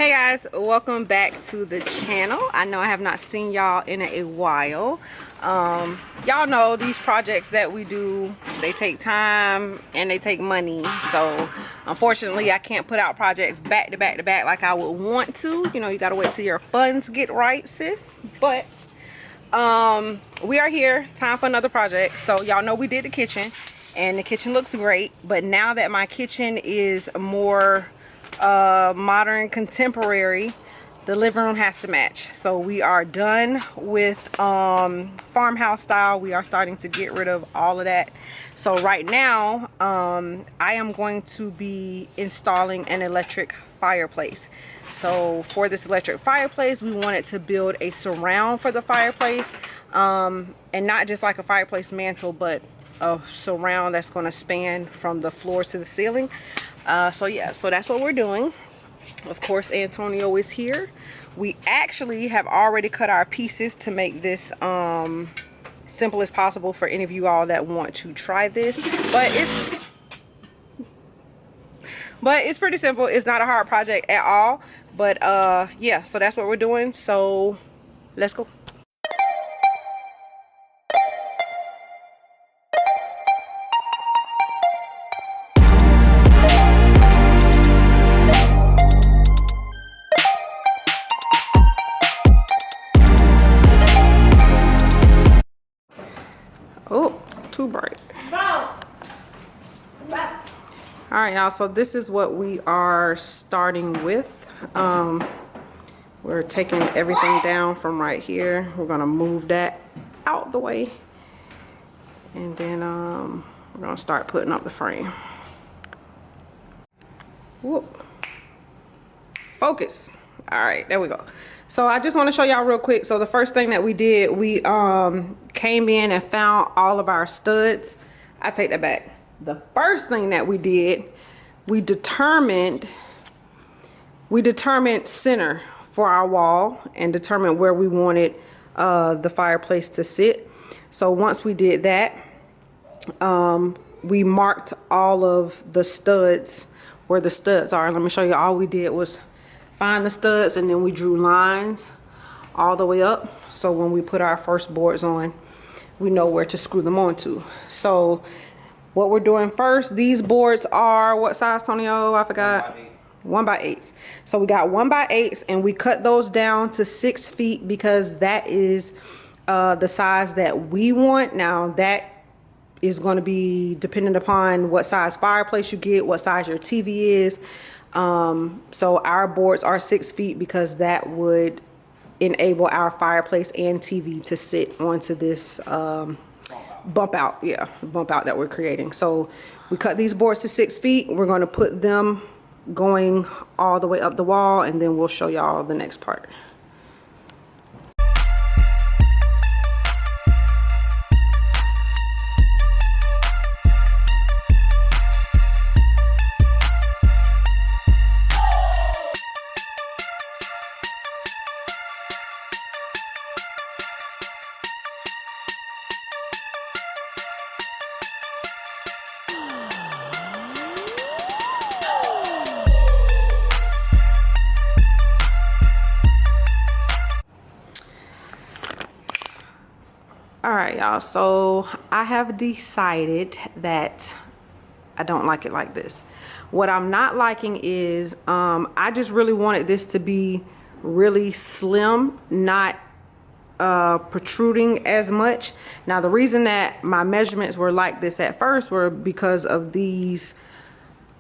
Hey guys, welcome back to the channel. I know I have not seen y'all in a while. Y'all know these projects that we do, they take time and they take money. So unfortunately I can't put out projects back to back to back like I would want to. You know, you gotta wait till your funds get right, sis. But we are here, time for another project. So y'all know we did the kitchen and the kitchen looks great, but now that my kitchen is more modern, contemporary, the living room has to match. So we are done with farmhouse style. We are starting to get rid of all of that. So right now I am going to be installing an electric fireplace. So for this electric fireplace, we wanted to build a surround for the fireplace, and not just like a fireplace mantle, but a surround that's going to span from the floor to the ceiling. So yeah, so that's what we're doing. Of course, Antonio is here. We actually have already cut our pieces to make this simple as possible for any of you all that want to try this. But it's pretty simple. It's not a hard project at all. But yeah, so that's what we're doing. So let's go. Oh, too bright. All right, y'all, so this is what we are starting with. We're taking everything down from right here. We're gonna move that out the way, and then we're gonna start putting up the frame. Whoop. Focus. All right, there we go. So I just want to show y'all real quick. So the first thing that we did, we came in and found all of our studs. I take that back. The first thing that we did, we determined center for our wall and determined where we wanted the fireplace to sit. So once we did that, we marked all of the studs where the studs are. Let me show you. All we did was find the studs, and then we drew lines all the way up, so when we put our first boards on, we know where to screw them onto. So what we're doing first, these boards are what size, Tonio? I forgot. 1x8. So we got 1x8s, and we cut those down to 6 feet because that is the size that we want. Now that is going to be dependent upon what size fireplace you get, what size your TV is. So our boards are 6 feet because that would enable our fireplace and TV to sit onto this bump out that we're creating. So we cut these boards to 6 feet. We're going to put them going all the way up the wall, and then we'll show y'all the next part. All right, y'all, so I have decided that I don't like it like this. What I'm not liking is I just really wanted this to be really slim, not protruding as much. Now the reason that my measurements were like this at first were because of these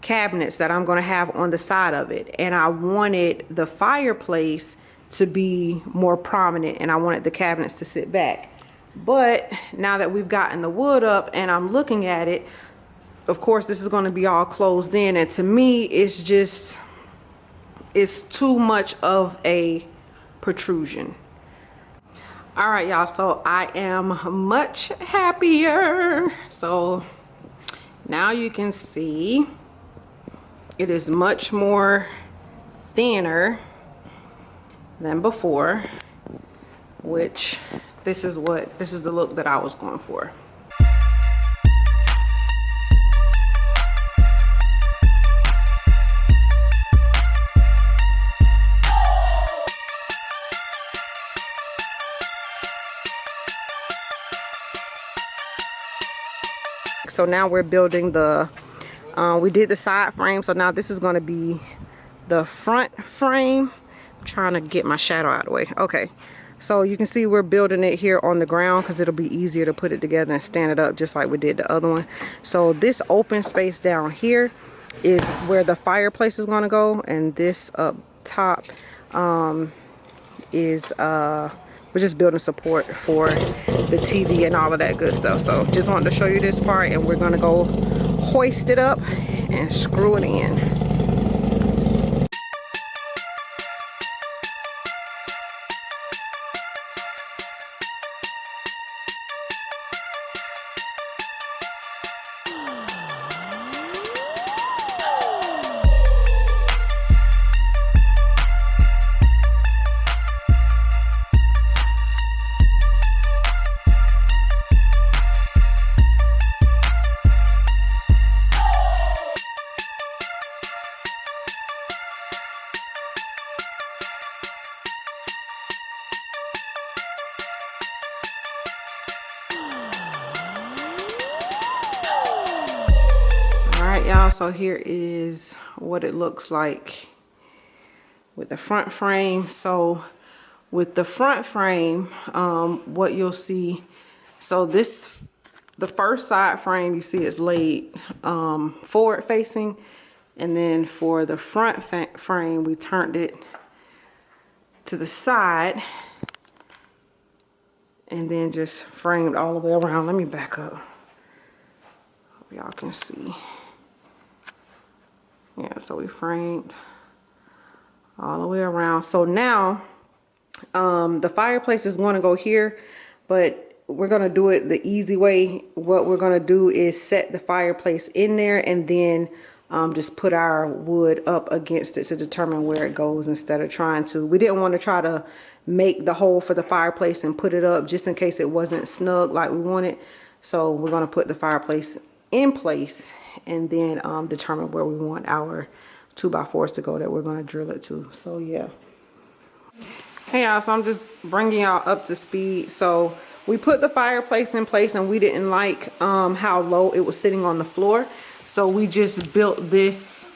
cabinets that I'm going to have on the side of it, and I wanted the fireplace to be more prominent, and I wanted the cabinets to sit back. But now that we've gotten the wood up and I'm looking at it, of course this is going to be all closed in, and to me it's too much of a protrusion. All right, y'all, so I am much happier. So now you can see it is much more thinner than before, which this is the look that I was going for. So now we're building the, we did the side frame. So now this is going to be the front frame. I'm trying to get my shadow out of the way. Okay. So you can see we're building it here on the ground because it'll be easier to put it together and stand it up just like we did the other one. So this open space down here is where the fireplace is going to go, and this up top is we're just building support for the TV and all of that good stuff. So just wanted to show you this part, and we're going to go hoist it up and screw it in. Alright y'all, so here is what it looks like with the front frame. So with the front frame, what you'll see, so this, the first side frame you see is laid forward facing, and then for the front frame we turned it to the side and then just framed all the way around. Let me back up, hope y'all can see. Yeah, so we framed all the way around. So now the fireplace is going to go here, but we're going to do it the easy way. What we're going to do is set the fireplace in there and then just put our wood up against it to determine where it goes, instead of trying to, we didn't want to try to make the hole for the fireplace and put it up just in case it wasn't snug like we wanted. So we're going to put the fireplace in place and then determine where we want our 2x4s to go that we're going to drill it to. So yeah. Hey y'all, so I'm just bringing y'all up to speed. So we put the fireplace in place and we didn't like how low it was sitting on the floor. So we just built this,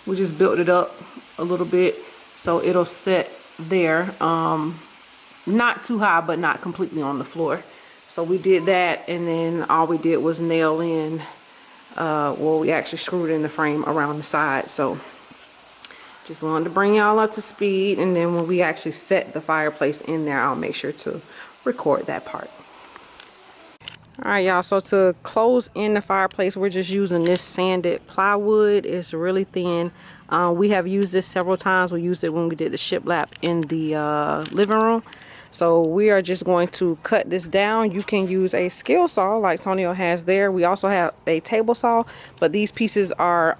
we just built it up a little bit so it'll sit there, not too high but not completely on the floor. So we did that, and then all we did was nail in, well, we actually screwed in the frame around the side. So just wanted to bring y'all up to speed, and then when we actually set the fireplace in there, I'll make sure to record that part. Alright y'all, so to close in the fireplace, we're just using this sanded plywood. It's really thin. We have used this several times. We used it when we did the shiplap in the living room. So we are just going to cut this down. You can use a skill saw like Tonio has there. We also have a table saw, but these pieces are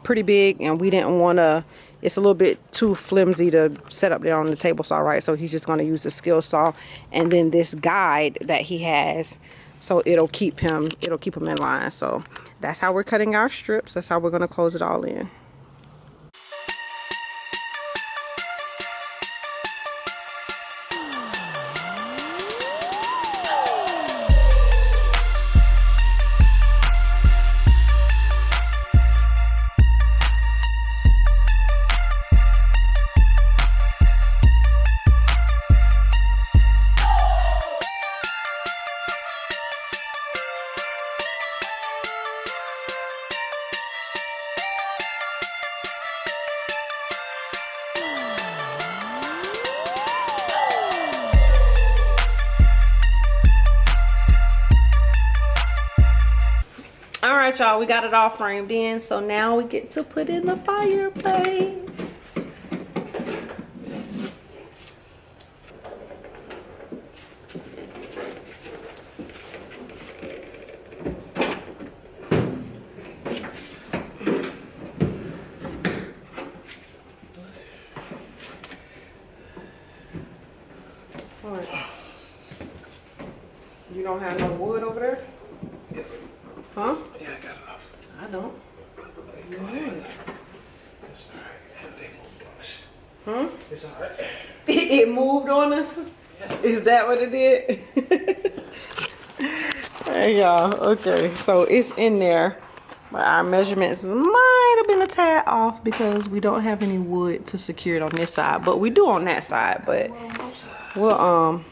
pretty big and we didn't want to, it's a little bit too flimsy to set up there on the table saw, right? So he's just going to use the skill saw and then this guide that he has, so it'll keep him in line. So that's how we're cutting our strips. That's how we're going to close it all in. Alright y'all, we got it all framed in, so now we get to put in the fireplace. Alright. You don't have no wood over there? Yes. Huh? Yeah, I got enough. I don't. It's alright. They moved on us. It's alright. It moved on us? Yeah. Is that what it did? Hey y'all, okay, so it's in there, but our measurements might have been a tad off because we don't have any wood to secure it on this side, but we do on that side. But we'll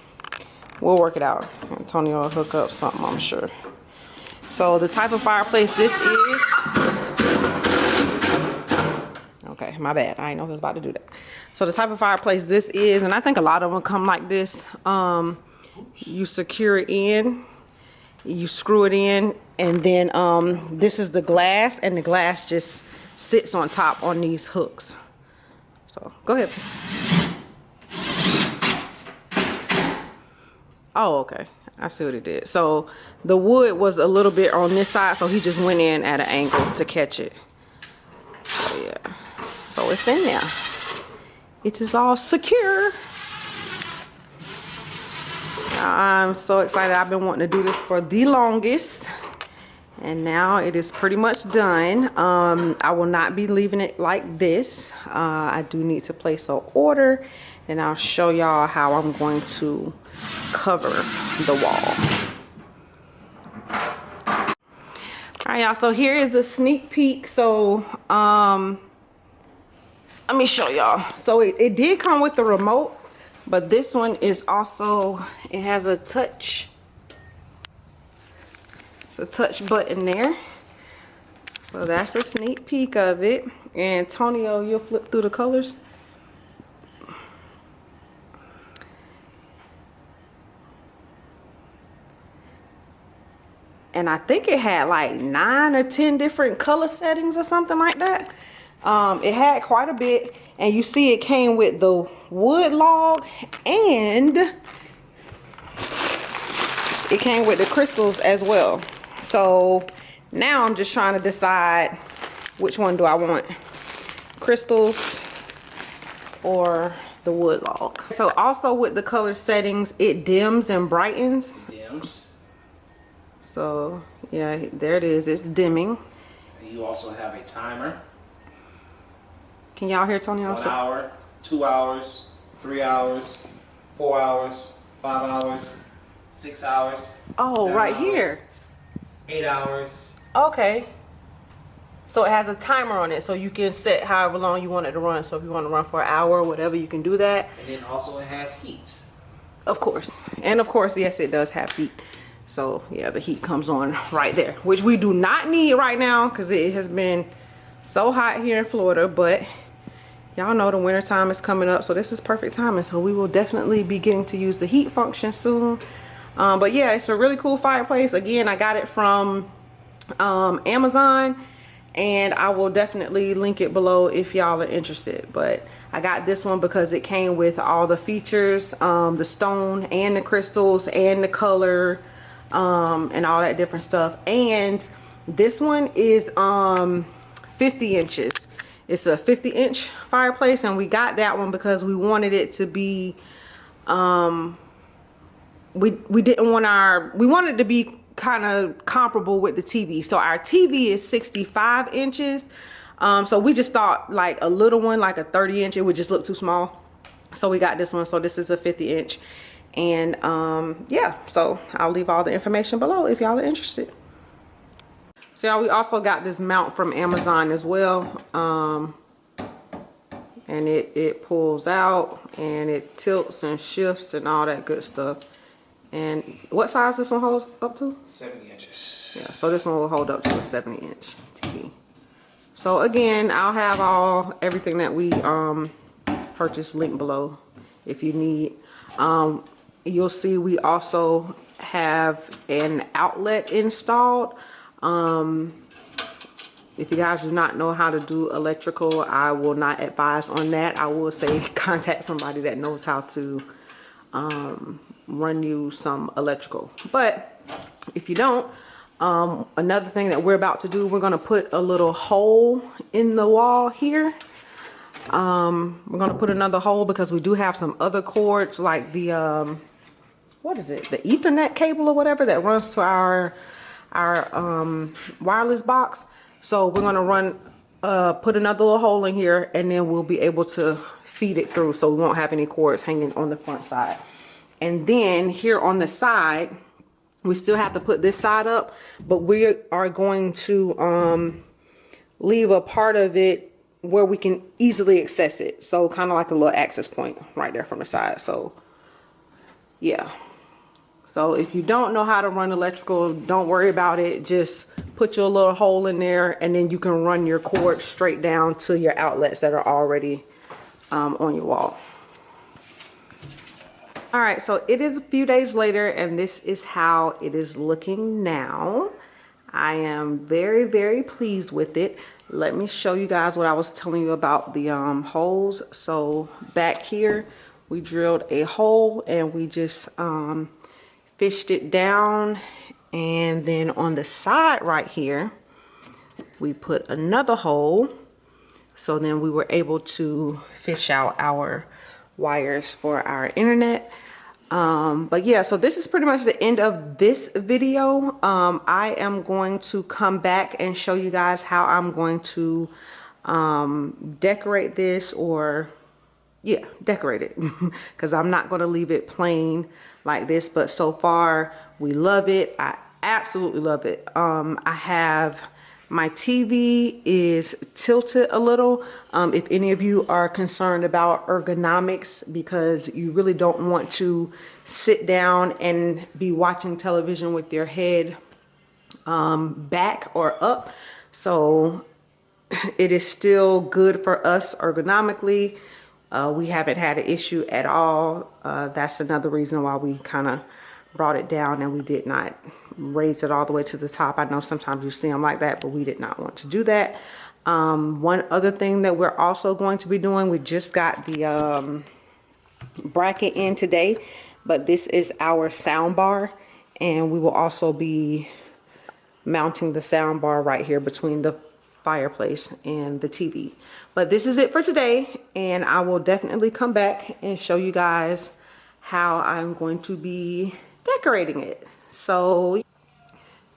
work it out. Antonio will hook up something, I'm sure. So the type of fireplace this is, okay, my bad, I didn't know he was about to do that. So the type of fireplace this is, and I think a lot of them come like this, you secure it in, you screw it in, and then this is the glass, and the glass just sits on top on these hooks. So go ahead. Oh, okay, I see what it did. So the wood was a little bit on this side, so he just went in at an angle to catch it. So yeah, so it's in there. It is all secure. I'm so excited. I've been wanting to do this for the longest, and now it is pretty much done. I will not be leaving it like this. I do need to place an order, and I'll show y'all how I'm going to cover the wall. All right, y'all, so here is a sneak peek. So let me show y'all. So it did come with the remote, but this one is also, it has a touch, it's a touch button there. So that's a sneak peek of it. And Antonio, you'll flip through the colors. And I think it had like 9 or 10 different color settings or something like that. It had quite a bit, and you see it came with the wood log, and it came with the crystals as well. So now I'm just trying to decide which one do I want, crystals or the wood log. So also with the color settings, it dims and brightens. Dims. So yeah, there it is, it's dimming. And you also have a timer. Can y'all hear Tony? 1 hour, 2 hours, 3 hours, 4 hours, 5 hours, 6 hours. Oh, right hours, here. 8 hours. Okay. So it has a timer on it, so you can set however long you want it to run. So if you want to run for an hour or whatever, you can do that. And then also it has heat. Of course. And of course, yes, it does have heat. So yeah, the heat comes on right there, which we do not need right now because it has been so hot here in Florida, but y'all know the winter time is coming up, so this is perfect timing. So we will definitely be getting to use the heat function soon. But yeah, it's a really cool fireplace. Again, I got it from Amazon, and I will definitely link it below if y'all are interested. But I got this one because it came with all the features, the stone and the crystals and the color, and all that different stuff. And this one is 50 inches. It's a 50-inch fireplace, and we got that one because we wanted it to be, we didn't want we wanted it to be kind of comparable with the TV. So our TV is 65 inches. So we just thought like a little one, like a 30-inch, it would just look too small. So we got this one. So this is a 50-inch. And yeah, so I'll leave all the information below if y'all are interested. So y'all, we also got this mount from Amazon as well. And it pulls out and it tilts and shifts and all that good stuff. And what size this one holds up to? 70 inches. Yeah, so this one will hold up to a 70-inch TV. So again, I'll have everything that we purchased linked below if you need. You'll see we also have an outlet installed. If you guys do not know how to do electrical, I will not advise on that. I will say contact somebody that knows how to run you some electrical. But if you don't, another thing that we're about to do, we're going to put a little hole in the wall here. We're going to put another hole because we do have some other cords, like the what is it, the Ethernet cable or whatever that runs to our wireless box. So we're going to put another little hole in here, and then we'll be able to feed it through, so we won't have any cords hanging on the front side. And then here on the side, We still have to put this side up, but we are going to leave a part of it where we can easily access it. So kind of like a little access point right there from the side. So yeah. So if you don't know how to run electrical, don't worry about it. Just put your little hole in there, and then you can run your cord straight down to your outlets that are already on your wall. All right, so it is a few days later, and this is how it is looking now. I am very, very pleased with it. Let me show you guys what I was telling you about the holes. So back here, we drilled a hole and we just fished it down. And then on the side right here, we put another hole. So then we were able to fish out our wires for our internet. But yeah, so this is pretty much the end of this video. I am going to come back and show you guys how I'm going to decorate this, or yeah, decorate it, because I'm not going to leave it plain like this. But so far we love it. I absolutely love it. I have my TV is tilted a little. If any of you are concerned about ergonomics, because you really don't want to sit down and be watching television with your head back or up. So it is still good for us ergonomically. We haven't had an issue at all. That's another reason why we kind of brought it down and we did not raise it all the way to the top. I know sometimes you see them like that, but we did not want to do that. One other thing that we're also going to be doing, we just got the bracket in today, but this is our sound bar, and we will also be mounting the sound bar right here between the fireplace and the TV. But this is it for today, and I will definitely come back and show you guys how I'm going to be decorating it. So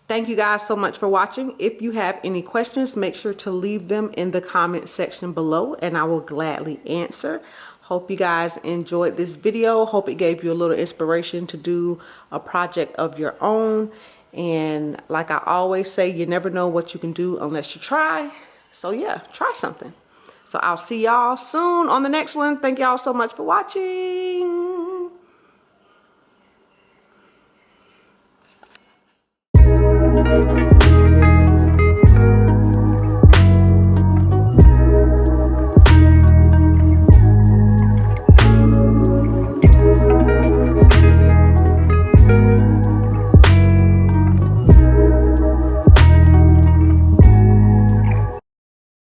thank you guys so much for watching. If you have any questions, make sure to leave them in the comment section below and I will gladly answer. Hope you guys enjoyed this video. Hope it gave you a little inspiration to do a project of your own. And like I always say, you never know what you can do unless you try. So yeah, try something. So I'll see y'all soon on the next one. Thank y'all so much for watching.